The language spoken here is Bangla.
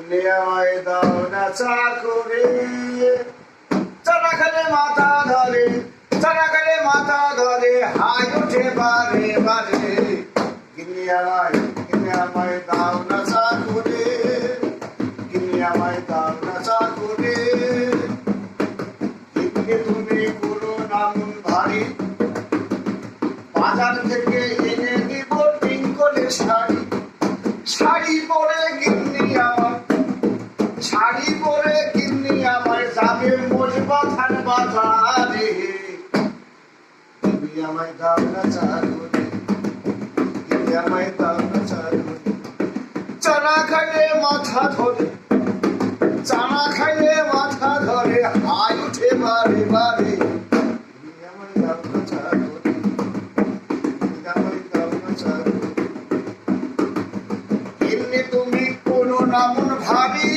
গিন্নি আমায় দাও না চা করে, চানা খেলে মাথা ধরে, চানা খেলে মাথা ধরে, হাই ওঠে বারে বারে। গিন্নি আমায় দাও না চা করে, গিন্নি আমায় দাও না চা করে। গিন্নি তুমি করো না মন ভারী, বাজার থেকে এনে দিব টিঙ্কলের শাড়ি। শাড়ি পরে গিন্নি আমার, শাড়ি পরে গিন্নি আমায় যাবে মোজবাথান বাজারে। গিন্নি আমায় দাও না চা করে, গিন্নি আমায় দাও না চা করে। চানা খাইলে মাথা ধরে, চানা খাইলে মাথা ধরে, হাই উঠে বারে বারে। গিন্নি আমায় দাও না চা করে, গিন্নি আমায় দাও না চা করে। গিন্নি তুমি কোনো না মন ভাবি,